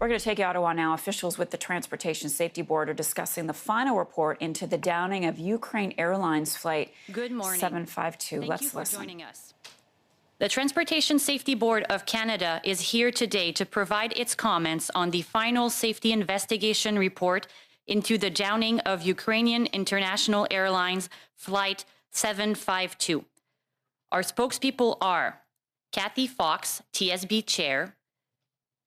We're going to take you to Ottawa now. Officials with the Transportation Safety Board are discussing the final report into the downing of Ukraine Airlines Flight Good morning. 752. Thank you for listen. joining us. The Transportation Safety Board of Canada is here today to provide its comments on the final safety investigation report into the downing of Ukrainian International Airlines Flight 752. Our spokespeople are Kathy Fox, TSB Chair,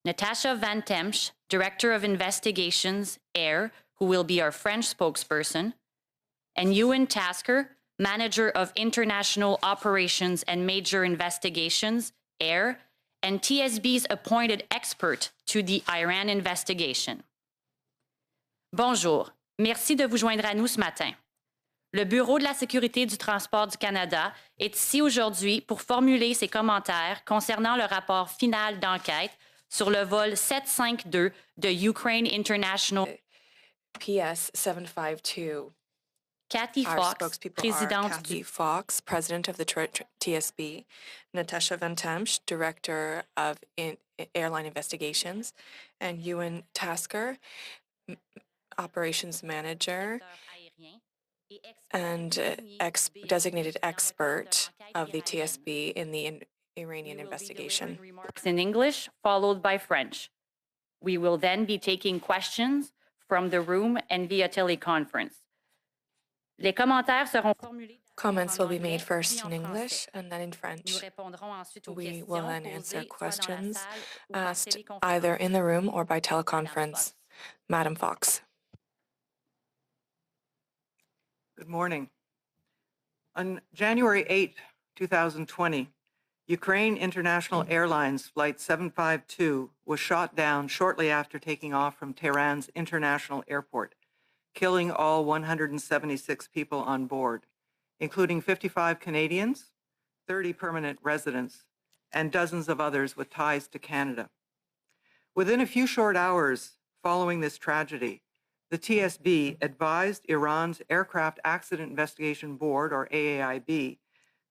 Natasha Van Temsch, Director of Investigations, AIR, who will be our French spokesperson, and Ewan Tasker, Manager of International Operations and Major Investigations, AIR, and TSB's appointed expert to the Iran investigation. Bonjour, merci de vous joindre à nous ce matin. Le Bureau de la sécurité du transport du Canada est ici aujourd'hui pour formuler ses commentaires concernant le rapport final d'enquête sur le vol 752 de Ukraine International. PS 752. Kathy Our Fox, spokespeople présidente are Kathy du... Fox, President of the TSB, Natasha Van Temsch, Director of Airline Investigations, and Ewan Tasker, Operations Manager and designated expert of the TSB in the Iranian investigation. In English, followed by French. We will then be taking questions from the room and via teleconference. Les commentaires seront formulés. Comments will be made first in English and then in French. We will then answer questions asked either in the room or by teleconference. Madam Fox. Good morning. On January 8, 2020, Ukraine International Airlines Flight 752 was shot down shortly after taking off from Tehran's international airport, killing all 176 people on board, including 55 Canadians, 30 permanent residents, and dozens of others with ties to Canada. Within a few short hours following this tragedy, the TSB advised Iran's Aircraft Accident Investigation Board, or AAIB,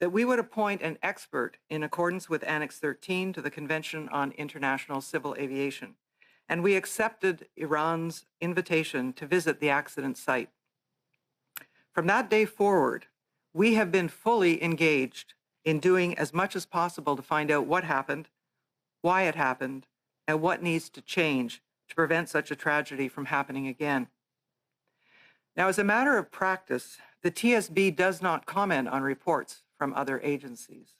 that we would appoint an expert in accordance with Annex 13 to the Convention on International Civil Aviation, and we accepted Iran's invitation to visit the accident site. From that day forward, we have been fully engaged in doing as much as possible to find out what happened, why it happened, and what needs to change to prevent such a tragedy from happening again. Now, as a matter of practice, the TSB does not comment on reports from other agencies.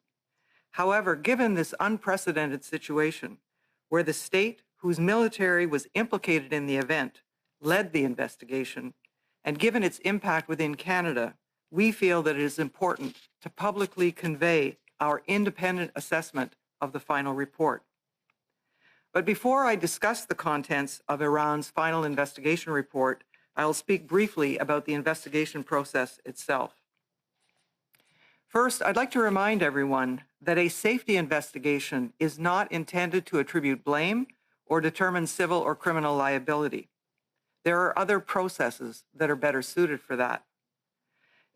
However, given this unprecedented situation, where the state whose military was implicated in the event led the investigation, and given its impact within Canada, we feel that it is important to publicly convey our independent assessment of the final report. But before I discuss the contents of Iran's final investigation report, I'll speak briefly about the investigation process itself. First, I'd like to remind everyone that a safety investigation is not intended to attribute blame or determine civil or criminal liability. There are other processes that are better suited for that.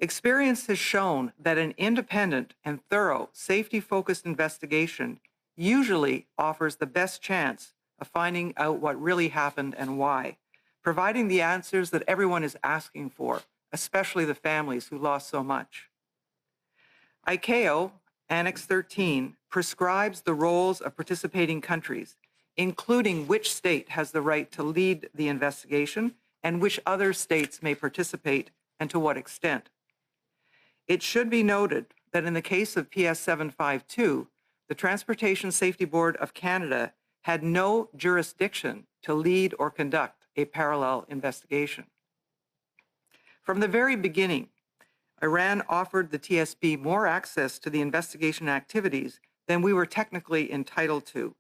Experience has shown that an independent and thorough safety-focused investigation usually offers the best chance of finding out what really happened and why, providing the answers that everyone is asking for, especially the families who lost so much. ICAO, Annex 13, prescribes the roles of participating countries, including which state has the right to lead the investigation and which other states may participate and to what extent. It should be noted that in the case of PS 752, the Transportation Safety Board of Canada had no jurisdiction to lead or conduct a parallel investigation. From the very beginning, Iran offered the TSB more access to the investigation activities than we were technically entitled to,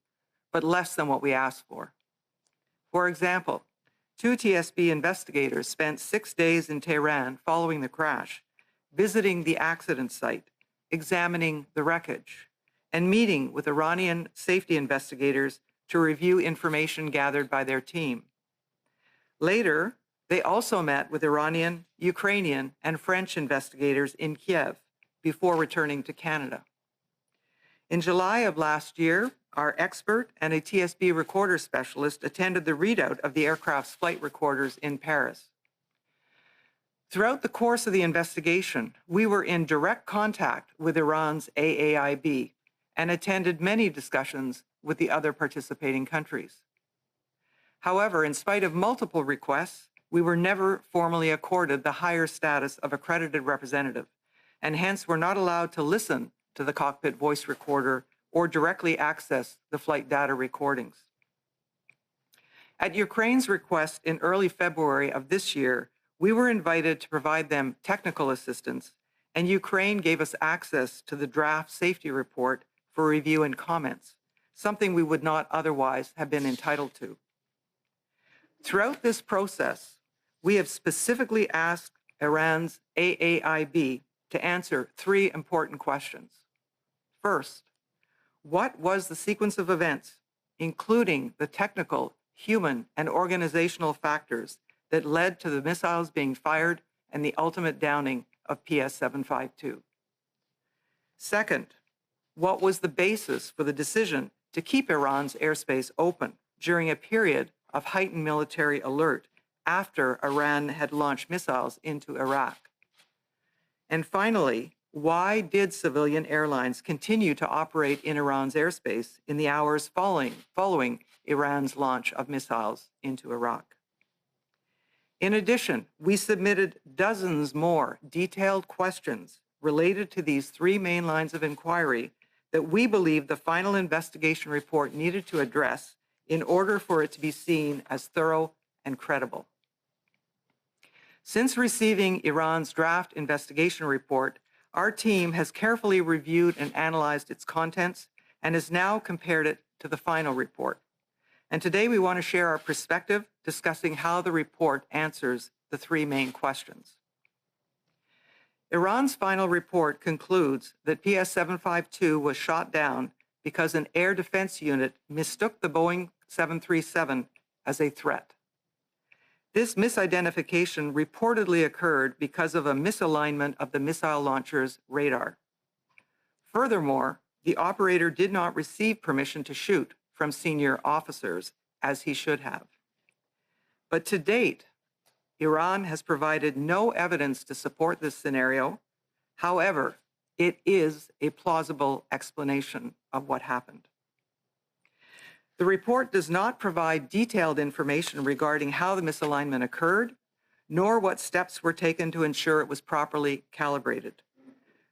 but less than what we asked for. For example, 2 TSB investigators spent 6 days in Tehran following the crash, visiting the accident site, examining the wreckage, and meeting with Iranian safety investigators to review information gathered by their team. Later, they also met with Iranian, Ukrainian, and French investigators in Kiev before returning to Canada. In July of last year, Our expert and a TSB recorder specialist attended the readout of the aircraft's flight recorders in Paris. Throughout the course of the investigation, we were in direct contact with Iran's AAIB and attended many discussions with the other participating countries. However, in spite of multiple requests, we were never formally accorded the higher status of accredited representative, and hence were not allowed to listen to the cockpit voice recorder or directly access the flight data recordings. At Ukraine's request in early February of this year, we were invited to provide them technical assistance, and Ukraine gave us access to the draft safety report for review and comments, something we would not otherwise have been entitled to. Throughout this process, we have specifically asked Iran's AAIB to answer three important questions. First, what was the sequence of events, including the technical, human, and organizational factors that led to the missiles being fired and the ultimate downing of PS-752? Second, what was the basis for the decision to keep Iran's airspace open during a period of heightened military alert after Iran had launched missiles into Iraq? And finally, why did civilian airlines continue to operate in Iran's airspace in the hours following Iran's launch of missiles into Iraq? In addition, we submitted dozens more detailed questions related to these three main lines of inquiry that we believe the final investigation report needed to address in order for it to be seen as thorough and credible. Since receiving Iran's draft investigation report, our team has carefully reviewed and analyzed its contents and has now compared it to the final report. And today we want to share our perspective discussing how the report answers the three main questions. Iran's final report concludes that PS-752 was shot down because an air defense unit mistook the Boeing 737 as a threat. This misidentification reportedly occurred because of a misalignment of the missile launcher's radar. Furthermore, the operator did not receive permission to shoot from senior officers, as he should have. But to date, Iran has provided no evidence to support this scenario. However, it is a plausible explanation of what happened. The report does not provide detailed information regarding how the misalignment occurred, nor what steps were taken to ensure it was properly calibrated,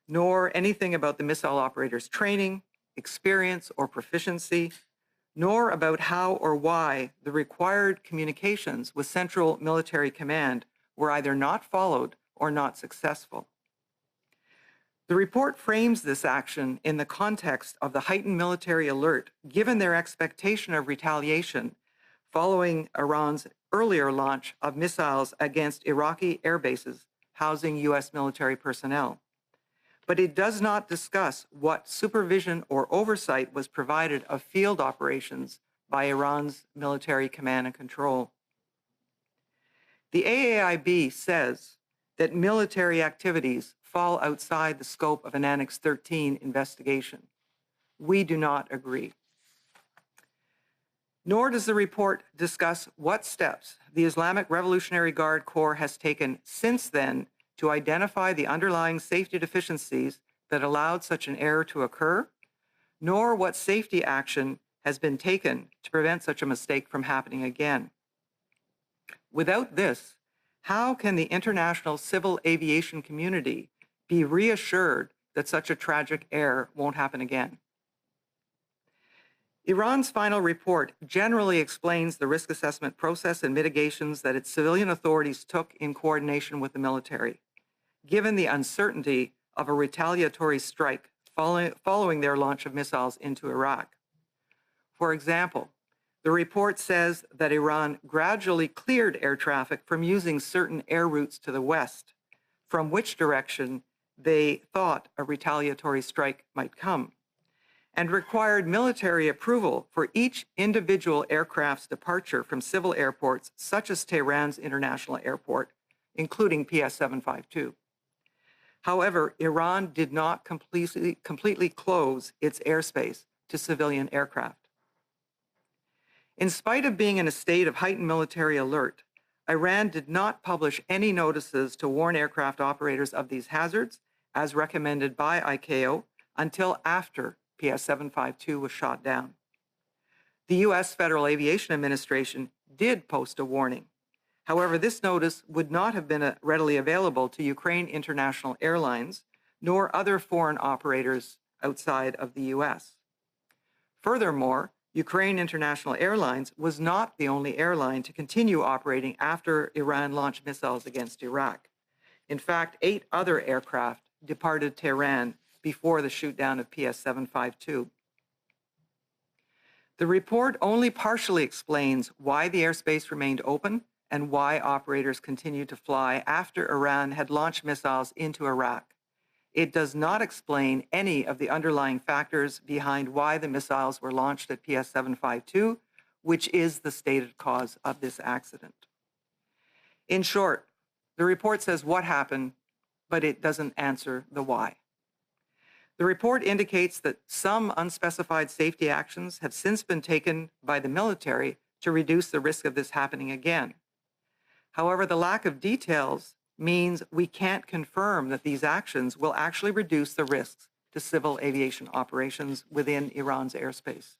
nor anything about the missile operator's training, experience, or proficiency, nor about how or why the required communications with Central Military Command were either not followed or not successful. The report frames this action in the context of the heightened military alert, given their expectation of retaliation following Iran's earlier launch of missiles against Iraqi air bases housing U.S. military personnel. But it does not discuss what supervision or oversight was provided of field operations by Iran's military command and control. The AAIB says that military activities fall outside the scope of an Annex 13 investigation. We do not agree. Nor does the report discuss what steps the Islamic Revolutionary Guard Corps has taken since then to identify the underlying safety deficiencies that allowed such an error to occur, nor what safety action has been taken to prevent such a mistake from happening again. Without this, how can the international civil aviation community be reassured that such a tragic error won't happen again? Iran's final report generally explains the risk assessment process and mitigations that its civilian authorities took in coordination with the military, given the uncertainty of a retaliatory strike following their launch of missiles into Iraq. For example, the report says that Iran gradually cleared air traffic from using certain air routes to the west, from which direction they thought a retaliatory strike might come, and required military approval for each individual aircraft's departure from civil airports, such as Tehran's International Airport, including PS-752. However, Iran did not completely close its airspace to civilian aircraft. In spite of being in a state of heightened military alert, Iran did not publish any notices to warn aircraft operators of these hazards, as recommended by ICAO, until after PS 752 was shot down. The U.S. Federal Aviation Administration did post a warning. However, this notice would not have been readily available to Ukraine International Airlines, nor other foreign operators outside of the U.S. Furthermore, Ukraine International Airlines was not the only airline to continue operating after Iran launched missiles against Iraq. In fact, 8 other aircraft departed Tehran before the shootdown of PS 752. The report only partially explains why the airspace remained open and why operators continued to fly after Iran had launched missiles into Iraq. It does not explain any of the underlying factors behind why the missiles were launched at PS 752, which is the stated cause of this accident. In short, the report says what happened, but it doesn't answer the why. The report indicates that some unspecified safety actions have since been taken by the military to reduce the risk of this happening again. However, the lack of details means we can't confirm that these actions will actually reduce the risks to civil aviation operations within Iran's airspace.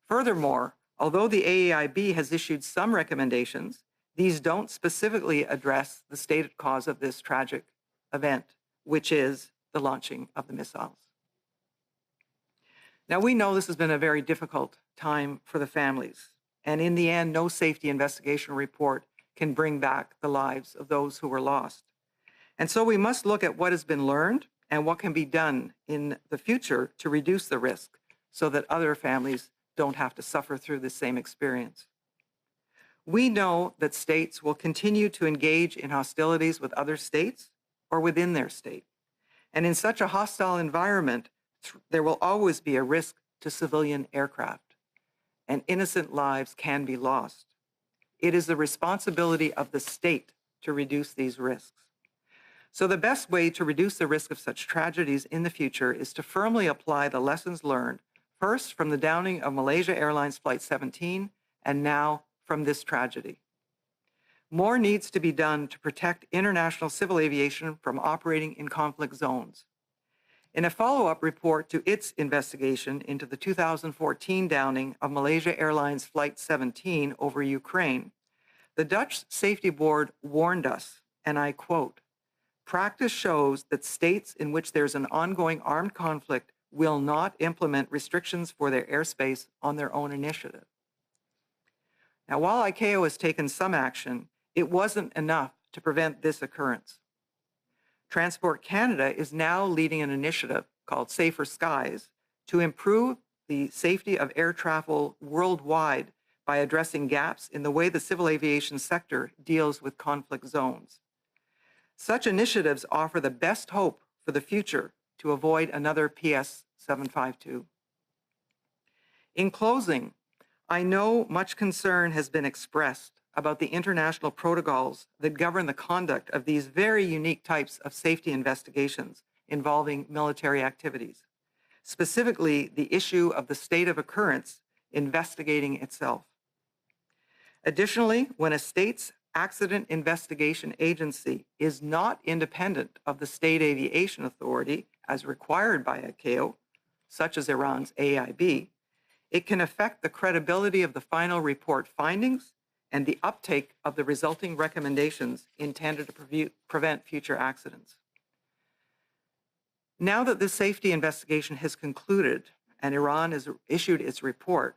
Furthermore, although the AAIB has issued some recommendations, these don't specifically address the stated cause of this tragic event, which is the launching of the missiles. Now, we know this has been a very difficult time for the families, and in the end, no safety investigation report can bring back the lives of those who were lost. And so we must look at what has been learned and what can be done in the future to reduce the risk so that other families don't have to suffer through the same experience. We know that states will continue to engage in hostilities with other states or within their state. And in such a hostile environment, there will always be a risk to civilian aircraft, and innocent lives can be lost. It is the responsibility of the state to reduce these risks. So the best way to reduce the risk of such tragedies in the future is to firmly apply the lessons learned, first from the downing of Malaysia Airlines Flight 17, and now from this tragedy. More needs to be done to protect international civil aviation from operating in conflict zones. In a follow-up report to its investigation into the 2014 downing of Malaysia Airlines Flight 17 over Ukraine, the Dutch Safety Board warned us, and I quote, "Practice shows that states in which there's an ongoing armed conflict will not implement restrictions for their airspace on their own initiative." Now, while ICAO has taken some action, it wasn't enough to prevent this occurrence. Transport Canada is now leading an initiative called Safer Skies to improve the safety of air travel worldwide by addressing gaps in the way the civil aviation sector deals with conflict zones. Such initiatives offer the best hope for the future to avoid another PS 752. In closing, I know much concern has been expressed about the international protocols that govern the conduct of these very unique types of safety investigations involving military activities, specifically the issue of the state of occurrence investigating itself. Additionally, when a state's accident investigation agency is not independent of the state aviation authority as required by ICAO, such as Iran's AIB, it can affect the credibility of the final report findings and the uptake of the resulting recommendations intended to prevent future accidents. Now that this safety investigation has concluded and Iran has issued its report,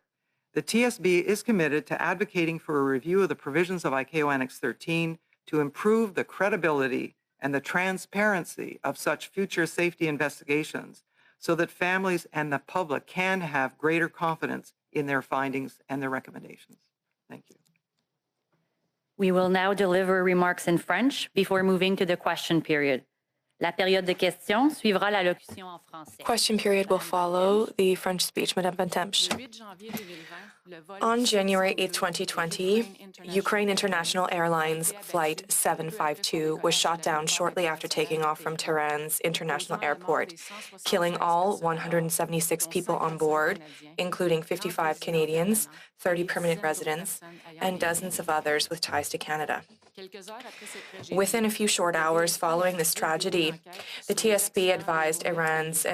the TSB is committed to advocating for a review of the provisions of ICAO Annex 13 to improve the credibility and the transparency of such future safety investigations so that families and the public can have greater confidence in their findings and their recommendations. Thank you. We will now deliver remarks in French before moving to the question period. La période de questions suivra l'allocution en français. Question period will follow the French speech. Madame Bontemps. On January 8, 2020, Ukraine International Airlines Flight 752 was shot down shortly after taking off from Tehran's international airport, killing all 176 people on board, including 55 Canadians, 30 permanent residents, and dozens of others with ties to Canada. Within a few short hours following this tragedy, the TSB advised Iran's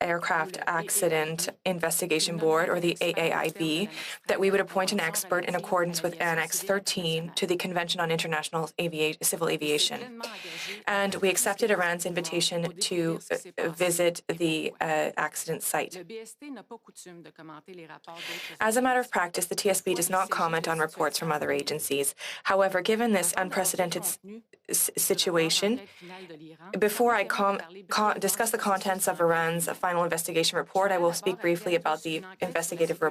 Aircraft Accident Investigation Board, or the AAIB, that we would appoint an expert in accordance with Annex 13 to the Convention on International Civil Aviation. And we accepted Iran's invitation to visit the accident site. As a matter of practice, the TSB does not comment on reports from other agencies. However, given this unprecedented situation, before I discuss the contents of Iran's final investigation report, I will speak briefly about the investigative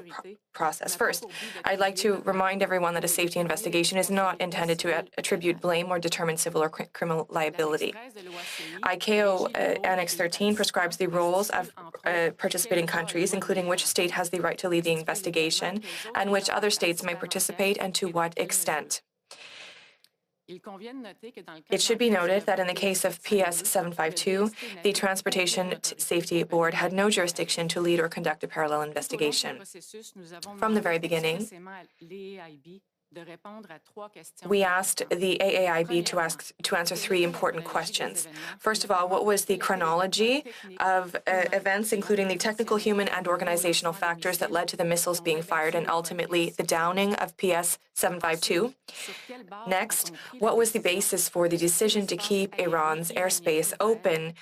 process. First, I'd like to remind everyone that a safety investigation is not intended to attribute blame or determine civil or criminal liability. ICAO Annex 13 prescribes the roles of participating countries, including which state has the right to lead the investigation and which other states may participate and to what extent. It should be noted that in the case of PS 752, the Transportation Safety Board had no jurisdiction to lead or conduct a parallel investigation. From the very beginning, we asked the AAIB to answer three important questions. First of all, what was the chronology of events, including the technical, human, and organizational factors that led to the missiles being fired and ultimately the downing of PS 752? Next, what was the basis for the decision to keep Iran's airspace open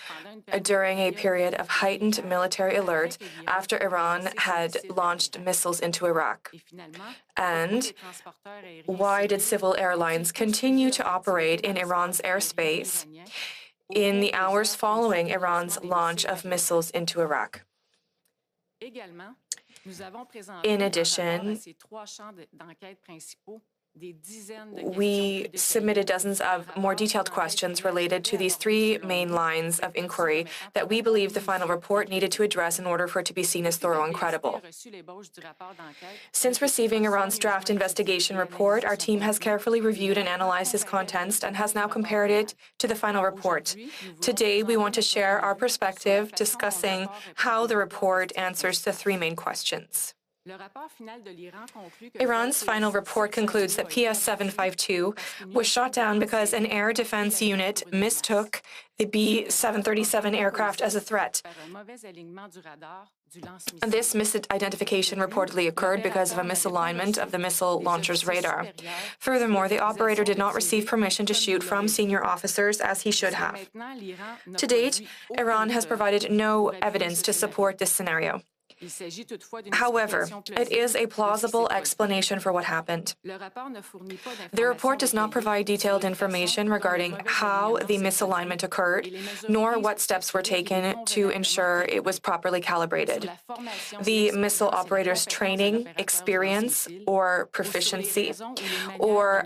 during a period of heightened military alert after Iran had launched missiles into Iraq? And why did civil airlines continue to operate in Iran's airspace in the hours following Iran's launch of missiles into Iraq? In addition, we submitted dozens of more detailed questions related to these three main lines of inquiry that we believe the final report needed to address in order for it to be seen as thorough and credible. Since receiving Iran's draft investigation report, our team has carefully reviewed and analyzed its contents and has now compared it to the final report. Today, we want to share our perspective discussing how the report answers the three main questions. Iran's final report concludes that PS 752 was shot down because an air defense unit mistook the B-737 aircraft as a threat. And this misidentification reportedly occurred because of a misalignment of the missile launcher's radar. Furthermore, the operator did not receive permission to shoot from senior officers as he should have. To date, Iran has provided no evidence to support this scenario. However, it is a plausible explanation for what happened. The report does not provide detailed information regarding how the misalignment occurred, nor what steps were taken to ensure it was properly calibrated. The missile operator's training, experience, or proficiency, or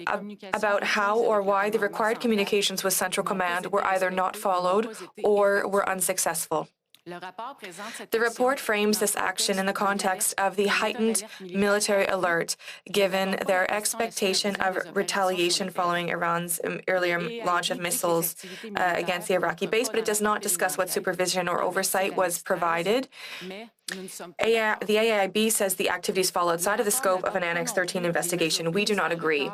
about how or why the required communications with Central Command were either not followed or were unsuccessful. The report frames this action in the context of the heightened military alert, given their expectation of retaliation following Iran's earlier launch of missiles against the Iraqi base, but it does not discuss what supervision or oversight was provided. The AIB says the activities fall outside of the scope of an Annex 13 investigation. We do not agree.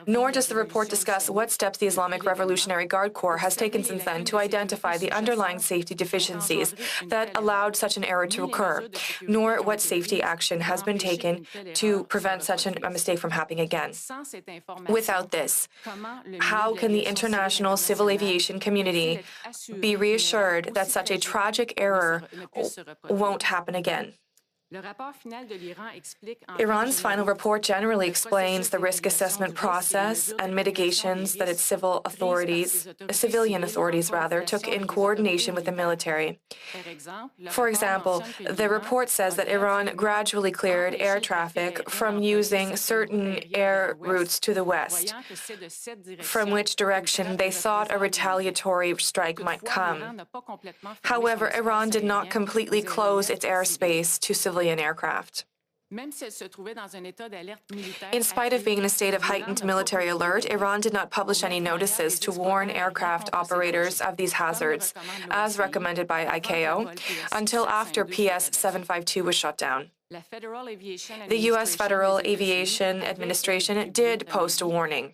Nor does the report discuss what steps the Islamic Revolutionary Guard Corps has taken since then to identify the underlying safety deficiencies that allowed such an error to occur, nor what safety action has been taken to prevent such a mistake from happening again. Without this, how can the international civil aviation community be reassured that such a tragic error won't happen again? Iran's final report generally explains the risk assessment process and mitigations that its civilian authorities took in coordination with the military. For example, the report says that Iran gradually cleared air traffic from using certain air routes to the west, from which direction they thought a retaliatory strike might come. However, Iran did not completely close its airspace to civilian aircraft. In spite of being in a state of heightened military alert, Iran did not publish any notices to warn aircraft operators of these hazards, as recommended by ICAO, until after PS 752 was shut down. The U.S. Federal Aviation Administration did post a warning.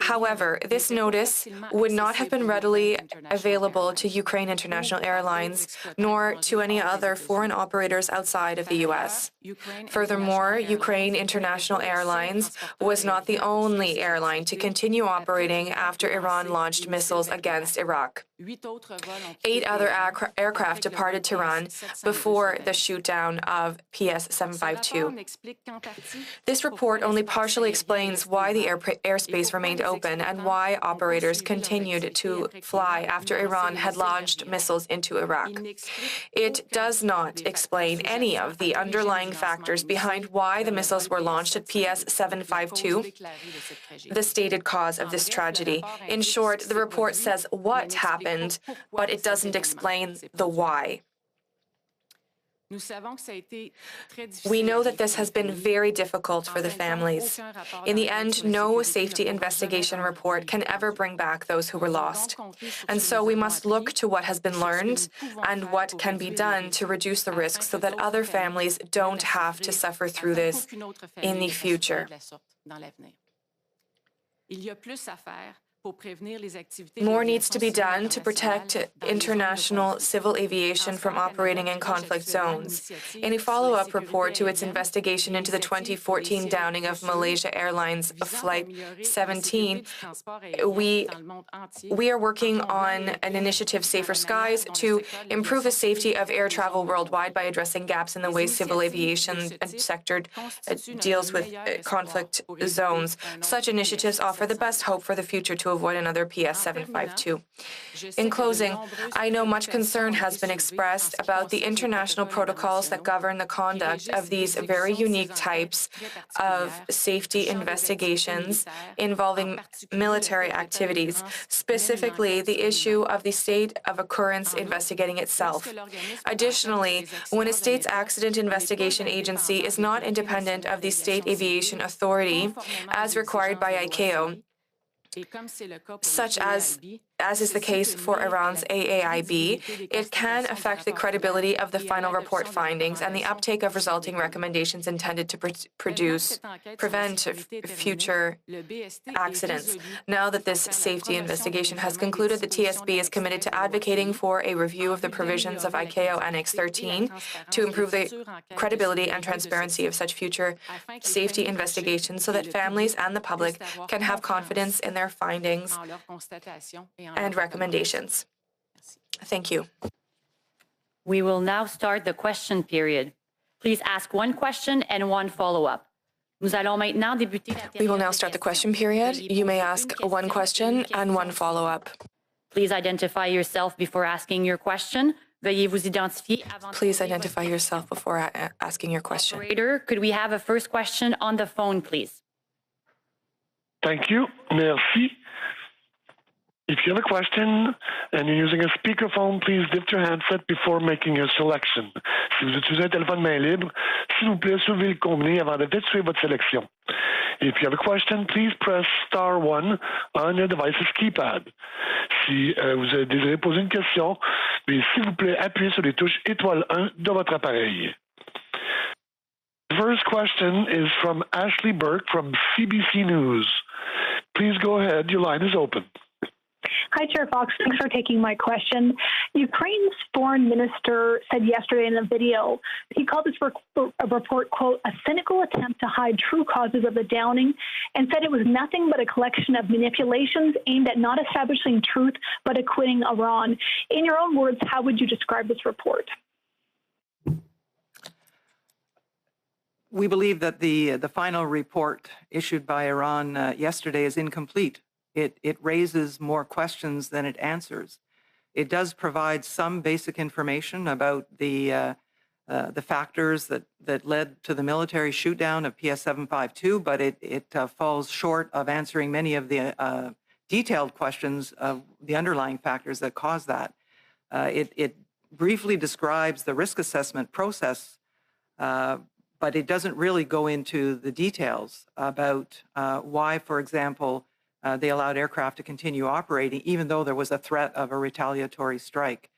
However, this notice would not have been readily available to Ukraine International Airlines, nor to any other foreign operators outside of the U.S. Furthermore, Ukraine International Airlines was not the only airline to continue operating after Iran launched missiles against Iraq. 8 other aircraft departed Tehran before the shootdown of PS 752. This report only partially explains why the airspace remained open and why operators continued to fly after Iran had launched missiles into Iraq. It does not explain any of the underlying factors behind why the missiles were launched at PS 752, the stated cause of this tragedy. In short, the report says what happened, but it doesn't explain the why. We know that this has been very difficult for the families. In the end, no safety investigation report can ever bring back those who were lost. And so we must look to what has been learned and what can be done to reduce the risk so that other families don't have to suffer through this in the future. More needs to be done to protect international civil aviation from operating in conflict zones. In a follow-up report to its investigation into the 2014 downing of Malaysia Airlines Flight 17, we are working on an initiative, Safer Skies, to improve the safety of air travel worldwide by addressing gaps in the way civil aviation sector deals with conflict zones. Such initiatives offer the best hope for the future to avoid another PS 752. In closing, I know much concern has been expressed about the international protocols that govern the conduct of these very unique types of safety investigations involving military activities, specifically the issue of the state of occurrence investigating itself. Additionally, when a state's accident investigation agency is not independent of the State Aviation Authority, as required by ICAO, such as is the case for Iran's AAIB, it can affect the credibility of the final report findings and the uptake of resulting recommendations intended to prevent future accidents. Now that this safety investigation has concluded, the TSB is committed to advocating for a review of the provisions of ICAO Annex 13 to improve the credibility and transparency of such future safety investigations so that families and the public can have confidence in their findings and recommendations. Thank you. We will now start the question period. Please ask one question and one follow-up. We will now start the question period. You may ask one question and one follow-up. Please identify yourself before asking your question. Please identify yourself before asking your question. Operator, could we have a first question on the phone, please? Thank you. Merci. If you have a question and you're using a speakerphone, please lift your handset before making your selection. Si vous utilisez un téléphone main libre, s'il vous plaît, soulevez le combiné avant d'effectuer votre sélection. If you have a question, please press *1 on your device's keypad. Si vous désirez poser une question, s'il vous plaît, appuyez sur les touches étoile 1 de votre appareil. The first question is from Ashley Burke from CBC News. Please go ahead. Your line is open. Hi, Chair Fox. Thanks for taking my question. Ukraine's foreign minister said yesterday in a video, he called this report, quote, a cynical attempt to hide true causes of the downing, and said it was nothing but a collection of manipulations aimed at not establishing truth, but acquitting Iran. In your own words, how would you describe this report? We believe that the final report issued by Iran yesterday is incomplete. It raises more questions than it answers. It does provide some basic information about the factors that led to the military shootdown of PS 752, but it falls short of answering many of the detailed questions of the underlying factors that cause that. It briefly describes the risk assessment process, but it doesn't really go into the details about why, for example, they allowed aircraft to continue operating, even though there was a threat of a retaliatory strike.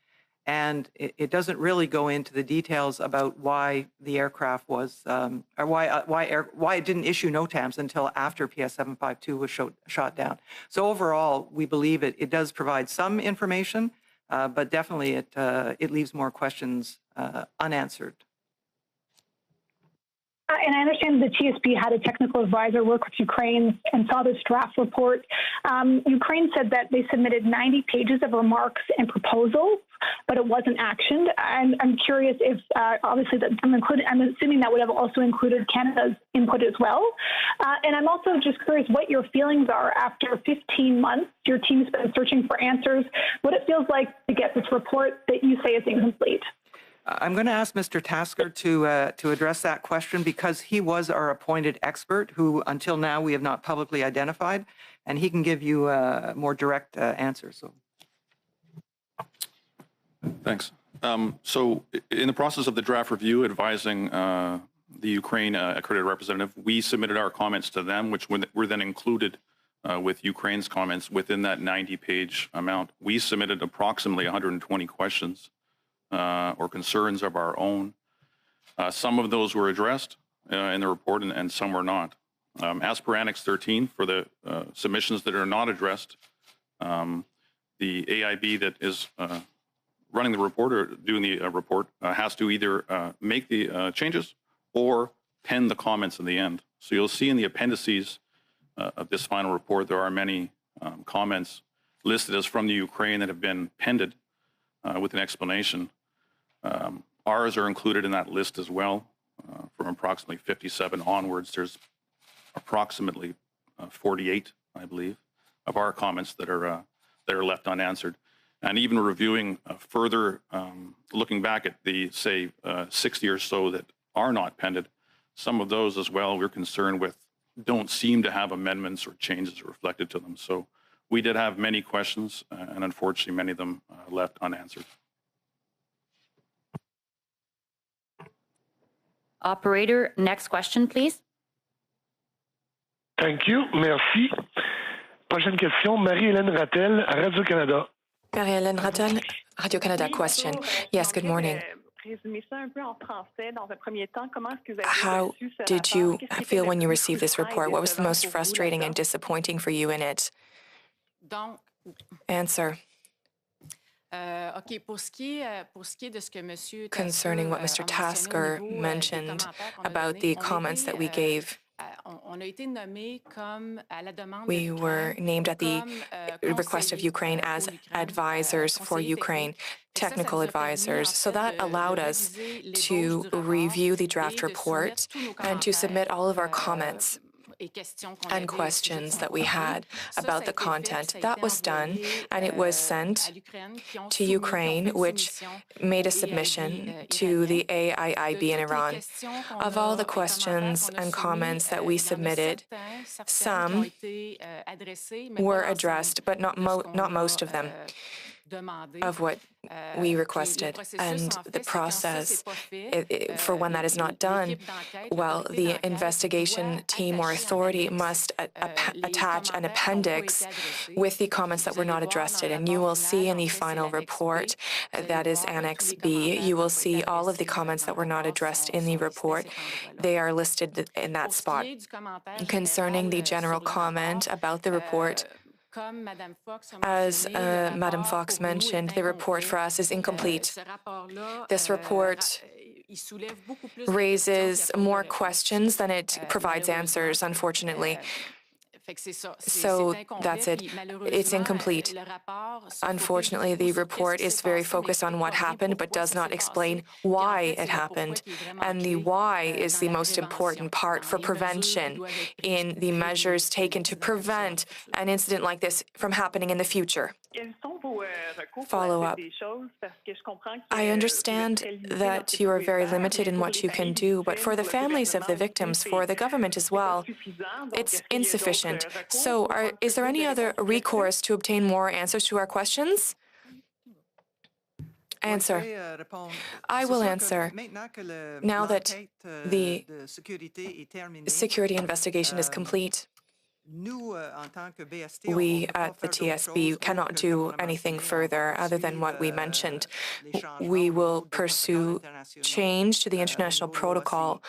And it doesn't really go into the details about why the aircraft was, or why it didn't issue NOTAMs until after PS 752 was shot down. So overall, we believe it does provide some information, but definitely it leaves more questions unanswered. And I understand the TSB had a technical advisor work with Ukraine and saw this draft report. Ukraine said that they submitted 90 pages of remarks and proposals, but it wasn't actioned. I'm curious if, obviously, I'm assuming that would have also included Canada's input as well. And I'm also just curious what your feelings are after 15 months. Your team's been searching for answers. What it feels like to get this report that you say is incomplete. I'm going to ask Mr. Tasker to address that question because he was our appointed expert who, until now, we have not publicly identified, and he can give you a more direct answer. So, thanks. So, in the process of the draft review advising the Ukraine accredited representative, we submitted our comments to them, which were then included with Ukraine's comments within that 90-page amount. We submitted approximately 120 questions. Or concerns of our own. Some of those were addressed in the report and some were not. As per Annex 13, for the submissions that are not addressed, the AIB that is running the report or doing the report has to either make the changes or pen the comments in the end. So you'll see in the appendices of this final report, there are many comments listed as from the Ukraine that have been penned with an explanation. Ours are included in that list as well. From approximately 57 onwards, there's approximately 48, I believe, of our comments that are left unanswered. And even reviewing further, looking back at the, say, 60 or so that are not penned, some of those as well we're concerned with don't seem to have amendments or changes reflected to them. So we did have many questions, and unfortunately many of them left unanswered. Operator, next question, please. Thank you. Merci. Prochaine question, Marie-Hélène Rattel, Radio-Canada. Marie-Hélène Rattel, Radio-Canada question. Yes, good morning. How did you feel when you received this report? What was the most frustrating and disappointing for you in it? Answer. Concerning what Mr. Tasker mentioned about the comments that we gave, we were named at the request of Ukraine as advisors for Ukraine, technical advisors. So that allowed us to review the draft report and to submit all of our comments and questions that we had about the content. That was done, and it was sent to Ukraine, which made a submission to the AIIB in Iran. Of all the questions and comments that we submitted, some were addressed, but not most of them of what we requested. And the process, for when that is not done, well, the investigation team or authority must attach an appendix with the comments that were not addressed. And you will see in the final report, that is Annex B, you will see all of the comments that were not addressed in the report. They are listed in that spot. Concerning the general comment about the report, as Madam Fox mentioned, the report for us is incomplete. This report raises more questions than it provides answers, unfortunately. So that's it. It's incomplete. Unfortunately, the report is very focused on what happened, but does not explain why it happened. And the why is the most important part for prevention in the measures taken to prevent an incident like this from happening in the future. Follow-up. I understand that you are very limited in what you can do, but for the families of the victims, for the government as well, it's insufficient. So is there any other recourse to obtain more answers to our questions? Answer. I will answer. Now that the security investigation is complete, we at the TSB cannot do anything further other than what we mentioned. We will pursue change to the international protocol,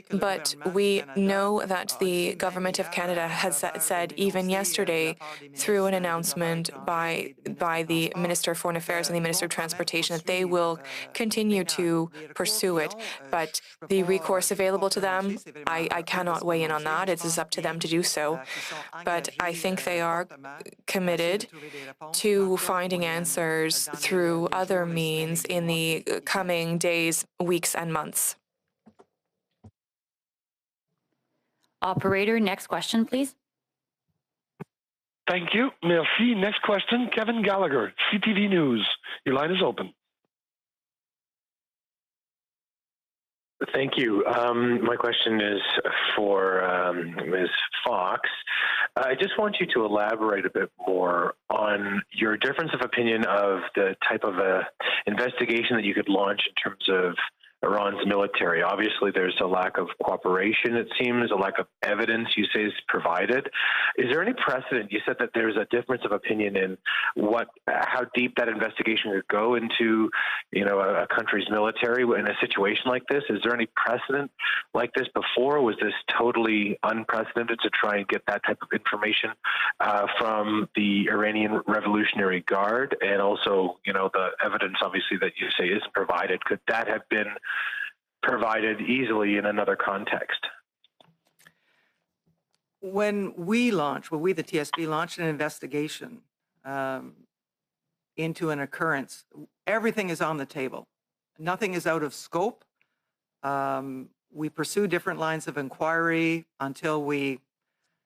but we know that the Government of Canada has said even yesterday through an announcement by the Minister of Foreign Affairs and the Minister of Transportation that they will continue to pursue it. But the recourse available to them, I cannot weigh in on that. It is up to them to do so. But I think they are committed to finding answers through other means in the coming days, weeks, and months. Operator, next question, please. Thank you. Merci. Next question, Kevin Gallagher, CTV News. Your line is open. Thank you. My question is for Ms. Fox. I just want you to elaborate a bit more on your difference of opinion of the type of investigation that you could launch in terms of Iran's military. Obviously, there's a lack of cooperation, it seems, a lack of evidence, you say, is provided. Is there any precedent? You said that there's a difference of opinion in how deep that investigation could go into, a country's military in a situation like this. Is there any precedent like this before? Was this totally unprecedented to try and get that type of information from the Iranian Revolutionary Guard? And also, the evidence, obviously, that you say isn't provided. Could that have been provided easily in another context? When we, the TSB, launched an investigation into an occurrence, everything is on the table. Nothing is out of scope. We pursue different lines of inquiry until we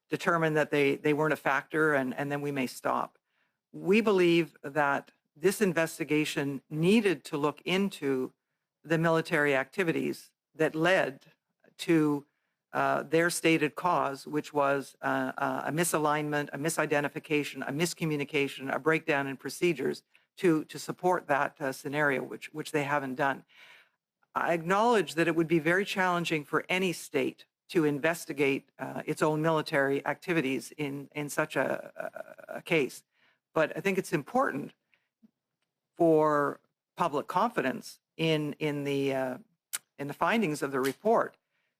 determine that they weren't a factor, and then we may stop. We believe that this investigation needed to look into the military activities that led to their stated cause, which was a misalignment, a misidentification, a miscommunication, a breakdown in procedures to support that scenario, which they haven't done. I acknowledge that it would be very challenging for any state to investigate its own military activities in such a case. But I think it's important for public confidence in the findings of the report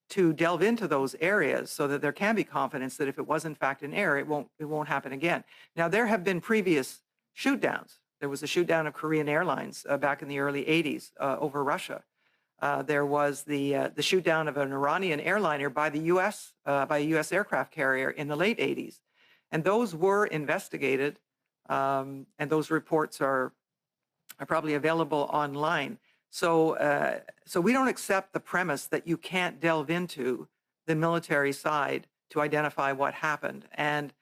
to delve into those areas so that there can be confidence that if it was in fact an error, it won't happen again. Now, there have been previous shootdowns. There was a shootdown of Korean Airlines back in the early 80s over Russia. There was the shootdown of an Iranian airliner by the U.S. By a U.S. aircraft carrier in the late 80s, and those were investigated, and those reports are probably available online. So we don't accept the premise that you can't delve into the military side to identify what happened. And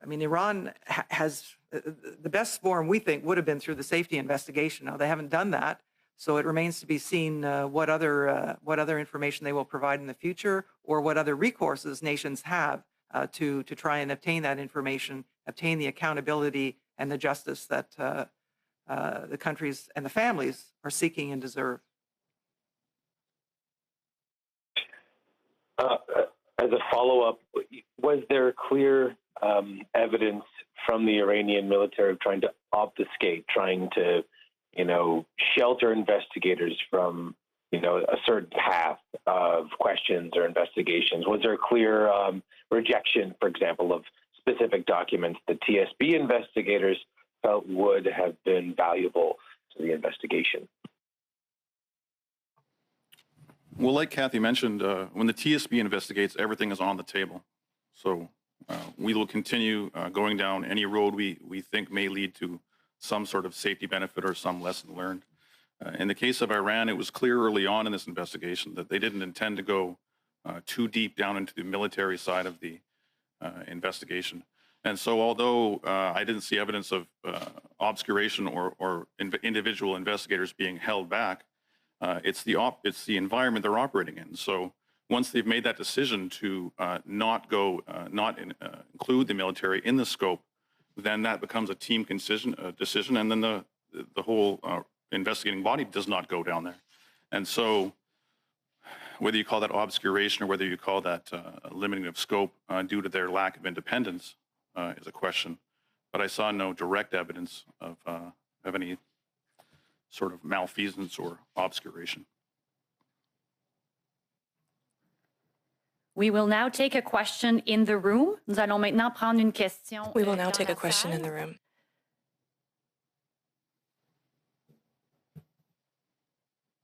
Iran has the best form, we think, would have been through the safety investigation. Now, they haven't done that, so it remains to be seen what other information they will provide in the future, or what other recourses nations have to try and obtain that information, obtain the accountability and the justice that the countries and the families are seeking and deserve. As a follow-up, was there clear evidence from the Iranian military of trying to obfuscate, trying to, shelter investigators from, a certain path of questions or investigations? Was there a clear rejection, for example, of specific documents that TSB investigators felt would have been valuable to the investigation? Well, like Kathy mentioned, when the TSB investigates, everything is on the table. So we will continue going down any road we think may lead to some sort of safety benefit or some lesson learned. In the case of Iran, it was clear early on in this investigation that they didn't intend to go too deep down into the military side of the investigation. And so although I didn't see evidence of obscuration or individual investigators being held back, it's the environment they're operating in. So once they've made that decision to not include the military in the scope, then that becomes a team decision, and then the whole investigating body does not go down there. And so whether you call that obscuration or whether you call that limiting of scope due to their lack of independence is a question. But I saw no direct evidence of any sort of malfeasance or obscuration. We will now take a question in the room. Nous allons maintenant prendre une question. We will now take a question in the room.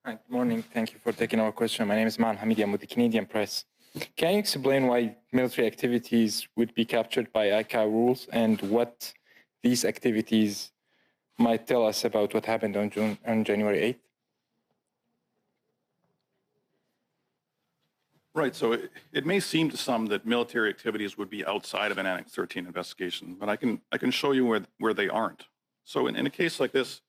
Hi, good morning. Thank you for taking our question. My name is Man Hamidi. I'm with the Canadian Press. Can you explain why military activities would be captured by ICAO rules and what these activities might tell us about what happened on January 8th? Right. So it may seem to some that military activities would be outside of an Annex 13 investigation, but I can show you where they aren't. So in a case like this,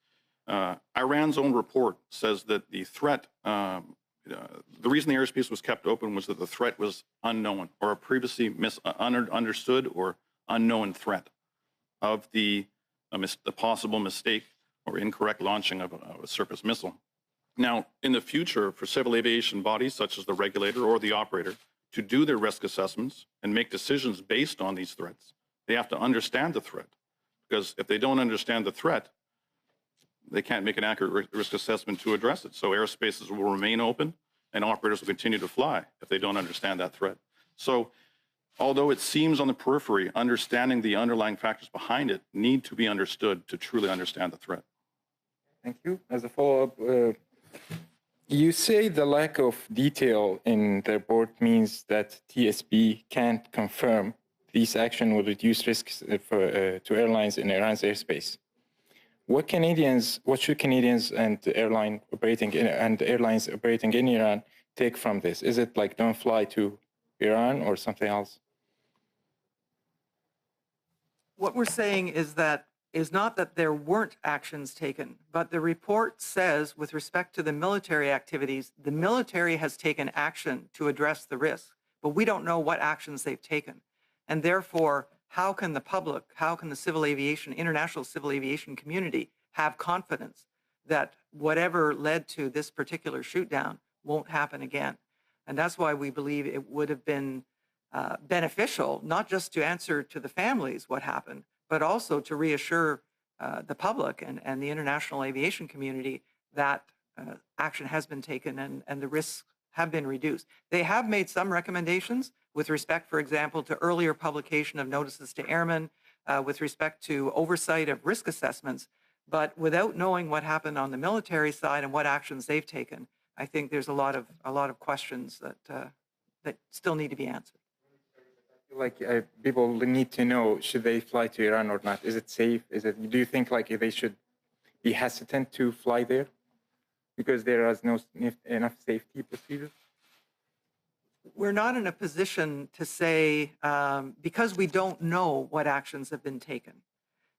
Iran's own report says that the threat, the reason the airspace was kept open was that the threat was unknown or a previously understood or unknown threat of the possible mistake or incorrect launching of a surface missile. Now, in the future, for civil aviation bodies such as the regulator or the operator to do their risk assessments and make decisions based on these threats, they have to understand the threat. Because if they don't understand the threat, they can't make an accurate risk assessment to address it. So airspaces will remain open and operators will continue to fly if they don't understand that threat. So although it seems on the periphery, understanding the underlying factors behind it need to be understood to truly understand the threat. Thank you. As a follow-up, you say the lack of detail in the report means that TSB can't confirm these actions will reduce risks to airlines in Iran's airspace. What should Canadians and airlines operating in Iran take from this? Is it like don't fly to Iran or something else? What we're saying is not that there weren't actions taken, but the report says with respect to the military activities, the military has taken action to address the risk, but we don't know what actions they've taken. And therefore, how can the public, how can the international civil aviation community have confidence that whatever led to this particular shootdown won't happen again? And that's why we believe it would have been beneficial, not just to answer to the families what happened, but also to reassure the public and the international aviation community that action has been taken and the risks have been reduced. They have made some recommendations with respect, for example, to earlier publication of notices to airmen, with respect to oversight of risk assessments. But without knowing what happened on the military side and what actions they've taken, I think there's a lot of questions that still need to be answered. Like people need to know, should they fly to Iran or not? Is it safe? Do you think like they should be hesitant to fly there because there is no enough safety procedures? We're not in a position to say because we don't know what actions have been taken.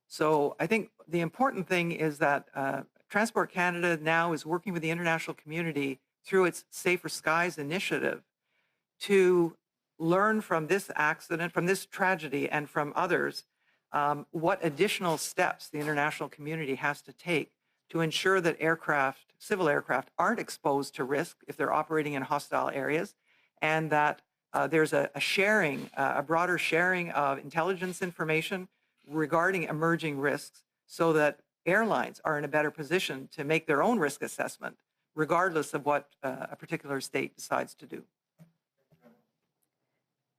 So I think the important thing is that Transport Canada now is working with the international community through its Safer Skies initiative to learn from this accident, from this tragedy, and from others, what additional steps the international community has to take to ensure that civil aircraft aren't exposed to risk if they're operating in hostile areas, and that there's a broader sharing of intelligence information regarding emerging risks so that airlines are in a better position to make their own risk assessment, regardless of what a particular state decides to do.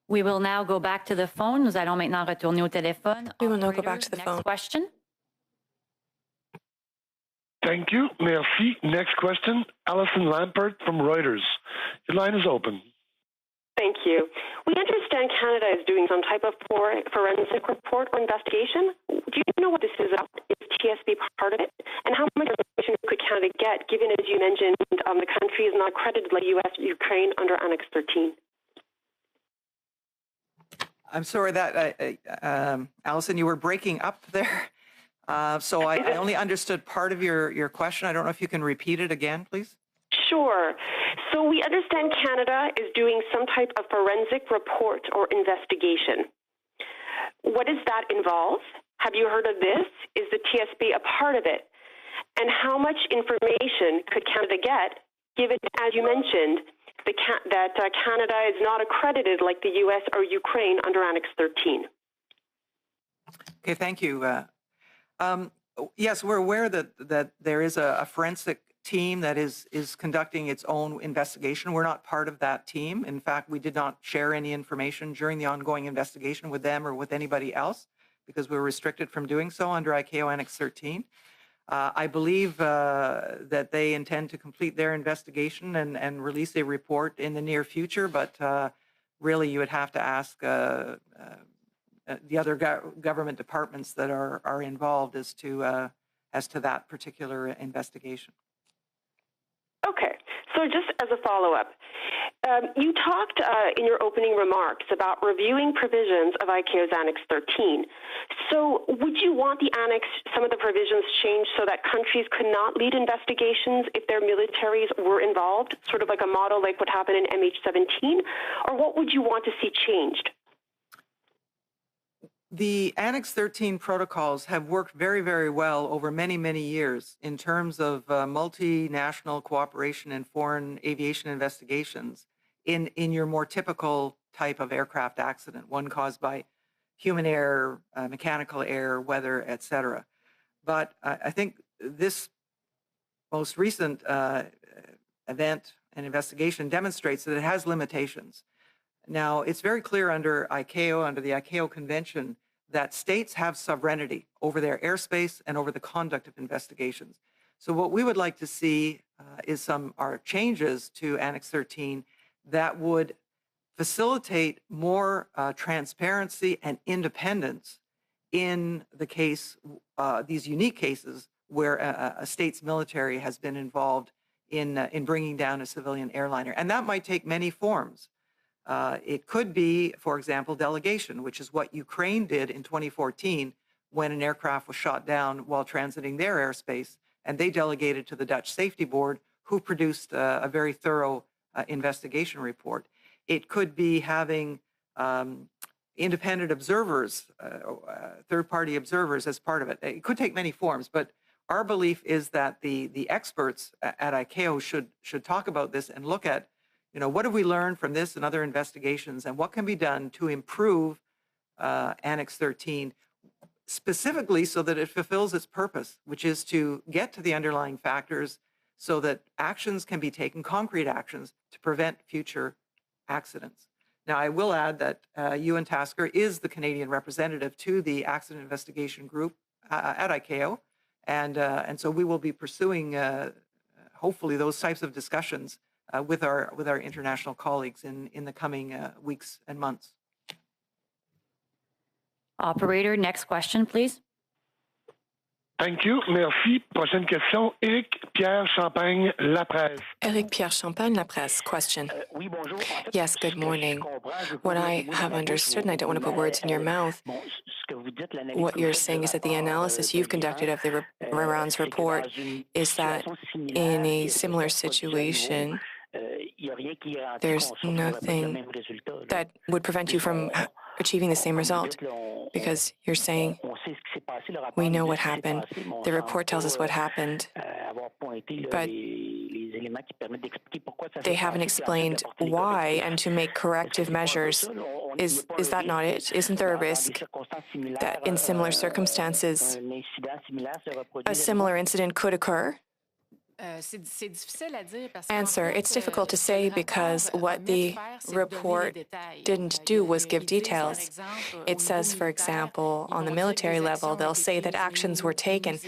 We will now go back to the phone. Nous allons maintenant retourner au téléphone. We will now go back to the Next phone. question. Thank you. Merci. Next question, Alison Lampert from Reuters. Your line is open. Thank you. We understand Canada is doing some type of forensic report or investigation. Do you know what this is about? Is TSB part of it? And how much information could Canada get, given, as you mentioned, the country is not credited like U.S. Ukraine under Annex 13? I'm sorry that, Allison, you were breaking up there. So I only understood part of your question. I don't know if you can repeat it again, please. Sure. So we understand Canada is doing some type of forensic report or investigation. What does that involve? Have you heard of this? Is the TSB a part of it? And how much information could Canada get, given, as you mentioned, that Canada is not accredited like the U.S. or Ukraine under Annex 13? Okay, thank you. Yes, we're aware that there is a forensic team that is conducting its own investigation. We're not part of that team. In fact, we did not share any information during the ongoing investigation with them or with anybody else because we were restricted from doing so under ICAO Annex 13. I believe that they intend to complete their investigation and release a report in the near future, but really you would have to ask the other government departments that are involved as to that particular investigation. Okay, so just as a follow-up, you talked in your opening remarks about reviewing provisions of ICAO's Annex 13. So would you want the Annex, some of the provisions changed so that countries could not lead investigations if their militaries were involved, sort of like a model like what happened in MH17? Or what would you want to see changed? The Annex 13 protocols have worked very, very well over many, many years in terms of multinational cooperation in foreign aviation investigations in your more typical type of aircraft accident, one caused by human error, mechanical error, weather, etc. But I think this most recent event and investigation demonstrates that it has limitations. Now, it's very clear under ICAO, under the ICAO Convention, that states have sovereignty over their airspace and over the conduct of investigations. So what we would like to see are changes to Annex 13 that would facilitate more transparency and independence in the case, these unique cases where a state's military has been involved in bringing down a civilian airliner. And that might take many forms. It could be, for example, delegation, which is what Ukraine did in 2014 when an aircraft was shot down while transiting their airspace, and they delegated to the Dutch Safety Board, who produced a very thorough investigation report. It could be having independent observers, third-party observers as part of it. It could take many forms, but our belief is that the experts at ICAO should talk about this and look at, what have we learned from this and other investigations, and what can be done to improve Annex 13, specifically so that it fulfills its purpose, which is to get to the underlying factors so that actions can be taken, concrete actions, to prevent future accidents. Now, I will add that Ewan Tasker is the Canadian representative to the Accident Investigation Group at ICAO, and so we will be pursuing, hopefully, those types of discussions with our international colleagues in the coming weeks and months. Operator, next question, please. Thank you. Merci. Prochaine question. Éric Pierre Champagne, La Presse. Éric Pierre Champagne, La Presse. Question. Yes, good morning. What I have understood, and I don't want to put words in your mouth, what you're saying is that the analysis you've conducted of the Iran's report is that in a similar situation, there's nothing that would prevent you from achieving the same result, because you're saying we know what happened, the report tells us what happened, but they haven't explained why and to make corrective measures. Is that not it? Isn't there a risk that in similar circumstances a similar incident could occur? Answer: it's difficult to say because what the report didn't do was give details. It says, for example, on the military level, they'll say that actions were taken,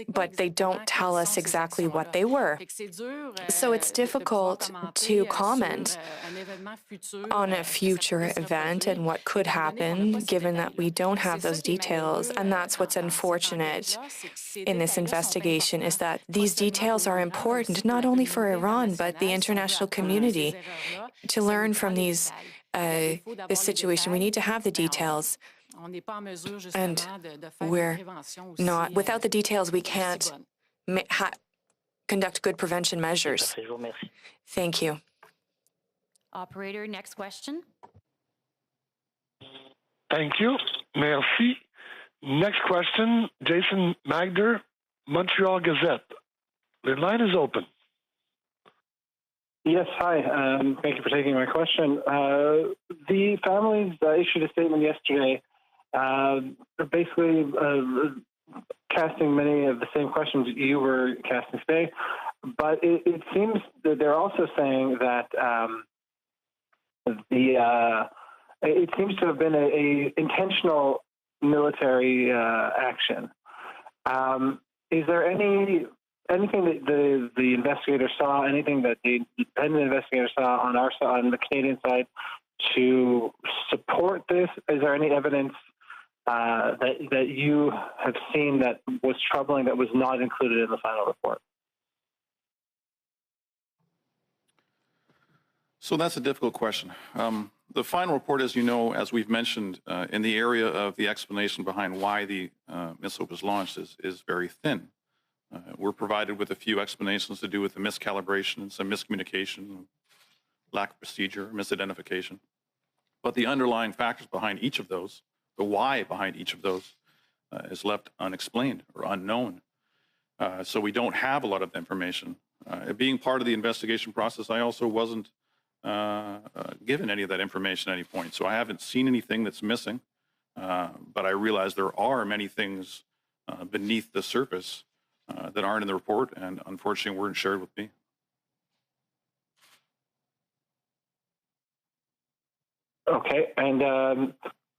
but they don't tell us exactly what they were. So it's difficult to comment on a future event and what could happen, given that we don't have those details. And that's what's unfortunate in this investigation, is that these details are important not only for Iran, but the international community. To learn from this situation, we need to have the details. And we're not, without the details, we can't conduct good prevention measures. Thank you. Operator, next question. Thank you. Merci. Next question, Jason Magder, Montreal Gazette. The line is open. Yes, hi. Thank you for taking my question. The families issued a statement yesterday basically casting many of the same questions you were casting today, but it seems that they're also saying that it seems to have been a intentional military action. Is there anything that the investigator saw, anything that the independent investigator saw on the Canadian side to support this? Is there any evidence that you have seen that was troubling that was not included in the final report? So that's a difficult question. The final report, as you know, as we've mentioned, in the area of the explanation behind why the missile was launched is very thin. We're provided with a few explanations to do with the miscalibration and some miscommunication, lack of procedure, misidentification. But the underlying factors behind each of those, the why behind each of those, is left unexplained or unknown. So we don't have a lot of information. Being part of the investigation process, I also wasn't given any of that information at any point. So I haven't seen anything that's missing, but I realize there are many things beneath the surface that aren't in the report, and unfortunately weren't shared with me. Okay, and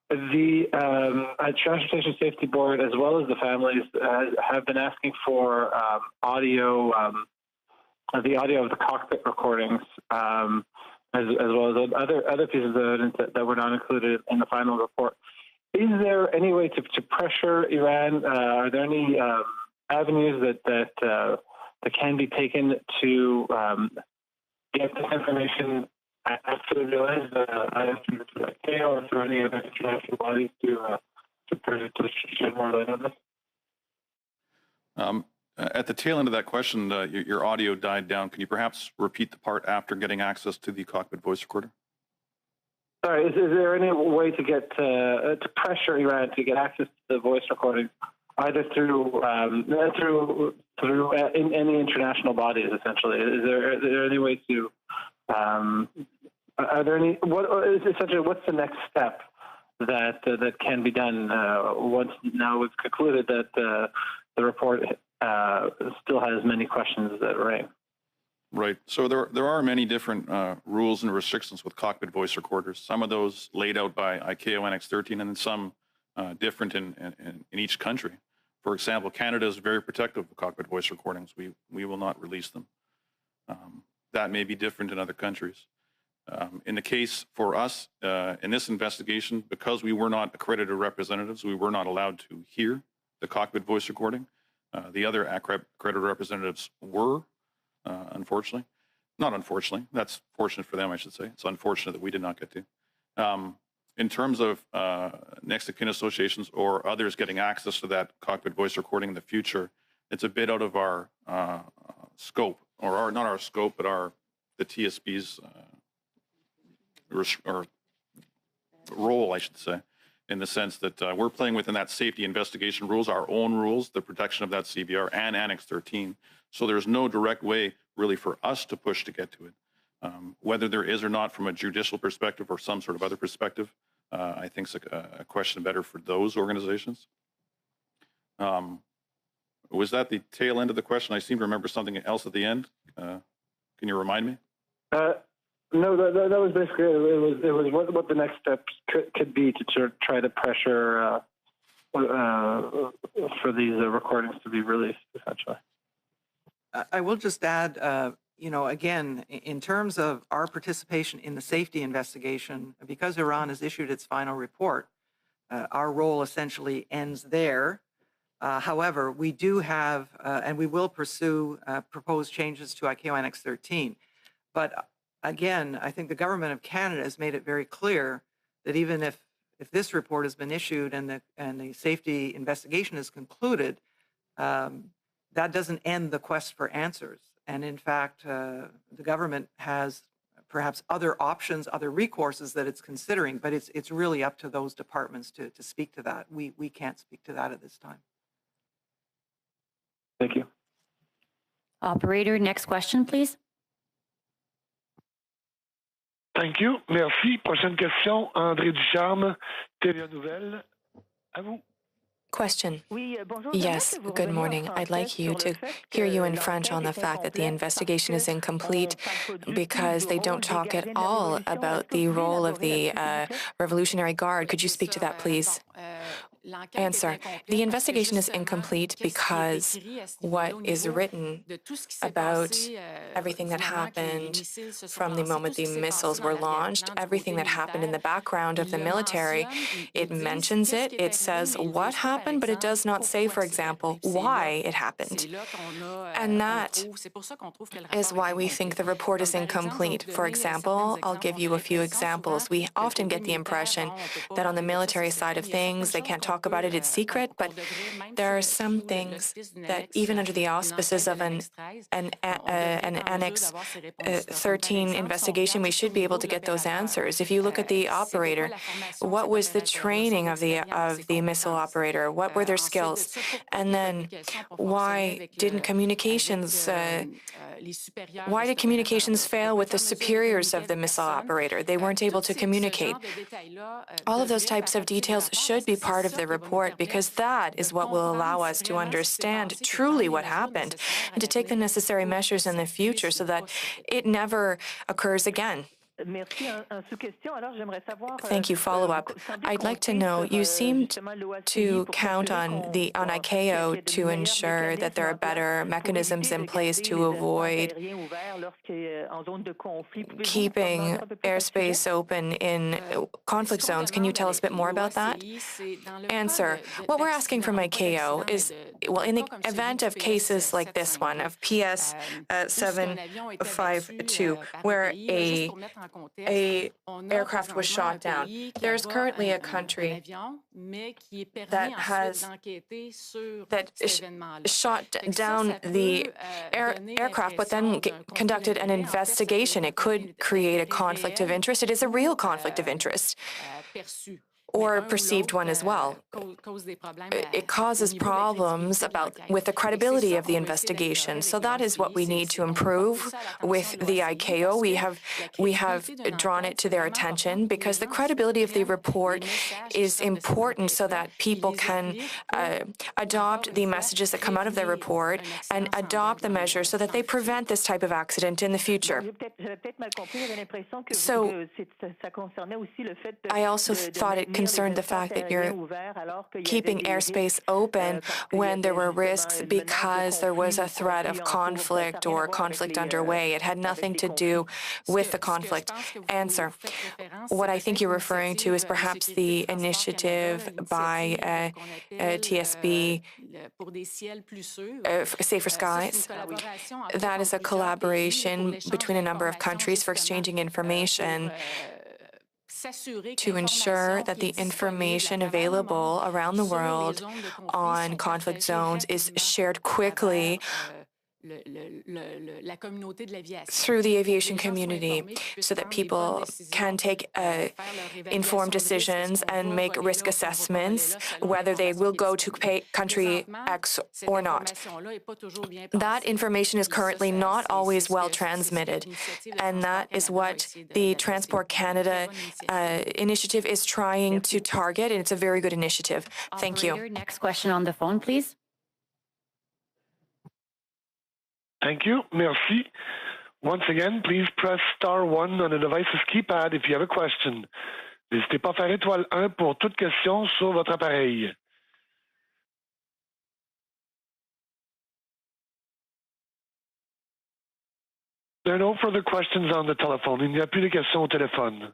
the Transportation Safety Board, as well as the families, have been asking for audio, the audio of the cockpit recordings, as well as other pieces of evidence that were not included in the final report. Is there any way to pressure Iran? Are there any avenues that can be taken to get this information after the release, either through the ICAO or through any other international bodies to shed more light on this? At the tail end of that question, your audio died down. Can you perhaps repeat the part after getting access to the cockpit voice recorder? Sorry, is there any way to get to pressure Iran to get access to the voice recording, either through in any international bodies? Essentially, is there any way to? Are there any? What's the next step that can be done once now we've concluded that the report still has many questions that remain? Right. So there are many different rules and restrictions with cockpit voice recorders. Some of those laid out by ICAO Annex 13, and then some different in each country. For example, Canada is very protective of cockpit voice recordings. We will not release them. That may be different in other countries. In the case for us, in this investigation, because we were not accredited representatives, we were not allowed to hear the cockpit voice recording. The other accredited representatives were, unfortunately. Not unfortunately, that's fortunate for them, I should say. It's unfortunate that we did not get to. In terms of next of kin associations or others getting access to that cockpit voice recording in the future, it's a bit out of our scope, or not our scope, but the TSB's or role, I should say, in the sense that we're playing within that safety investigation rules, our own rules, the protection of that CVR and Annex 13. So there's no direct way really for us to push to get to it. Whether there is or not from a judicial perspective or some sort of other perspective, I think is a question better for those organizations. Was that the tail end of the question? I seem to remember something else at the end. Can you remind me? No, that was basically it. Was what the next steps could be to try to pressure for these recordings to be released, essentially. I will just add, again, in terms of our participation in the safety investigation, because Iran has issued its final report, our role essentially ends there. However, we do have, and we will pursue proposed changes to ICAO Annex 13. But again, I think the government of Canada has made it very clear that even if this report has been issued and the safety investigation is concluded, that doesn't end the quest for answers. And in fact, the government has perhaps other options, other recourses that it's considering, but it's really up to those departments to speak to that. We can't speak to that at this time. Thank you. Operator, next question, please. Thank you. Merci. Prochaine question, André Ducharme, TVA Nouvelle. À vous. Question. Yes, good morning. I'd like you to hear you in French on the fact that the investigation is incomplete because they don't talk at all about the role of the Revolutionary Guard. Could you speak to that, please? Answer. The investigation is incomplete because what is written about everything that happened from the moment the missiles were launched, everything that happened in the background of the military, it mentions it, it says what happened, but it does not say, for example, why it happened. And that is why we think the report is incomplete. For example, I'll give you a few examples. We often get the impression that on the military side of things, they can't talk about it, it's secret, but there are some things that even under the auspices of an Annex 13 investigation, we should be able to get those answers. If you look at the operator, what was the training of the missile operator? What were their skills? And then why did communications fail with the superiors of the missile operator? They weren't able to communicate. All of those types of details should be part of the report because that is what will allow us to understand truly what happened and to take the necessary measures in the future so that it never occurs again. Thank you. Follow-up. I'd like to know, you seemed to count on ICAO to ensure that there are better mechanisms in place to avoid keeping airspace open in conflict zones. Can you tell us a bit more about that? Answer. What we're asking from ICAO is, well, in the event of cases like this one, of PS 752, where a aircraft was shot down. There's currently a country that has shot down the aircraft, but then conducted an investigation. It could create a conflict of interest. It is a real conflict of interest, or perceived one as well. It causes problems with the credibility of the investigation. So that is what we need to improve with the ICAO. We have drawn it to their attention because the credibility of the report is important so that people can adopt the messages that come out of their report and adopt the measures so that they prevent this type of accident in the future. So I also thought it concerned the fact that you're keeping airspace open when there were risks because there was a threat of conflict or conflict underway. It had nothing to do with the conflict. Answer. What I think you're referring to is perhaps the initiative by TSB, Safer Skies. That is a collaboration between a number of countries for exchanging information to ensure that the information available around the world on conflict zones is shared quickly through the aviation community so that people can take informed decisions and make risk assessments whether they will go to country X or not. That information is currently not always well transmitted, and that is what the Transport Canada initiative is trying to target, and it's a very good initiative. Thank you. Next question on the phone, please. Thank you. Merci. Once again, please press star 1 on the device's keypad if you have a question. N'hésitez pas à faire étoile 1 pour toute question sur votre appareil. There are no further questions on the telephone. Il n'y a plus de questions au téléphone.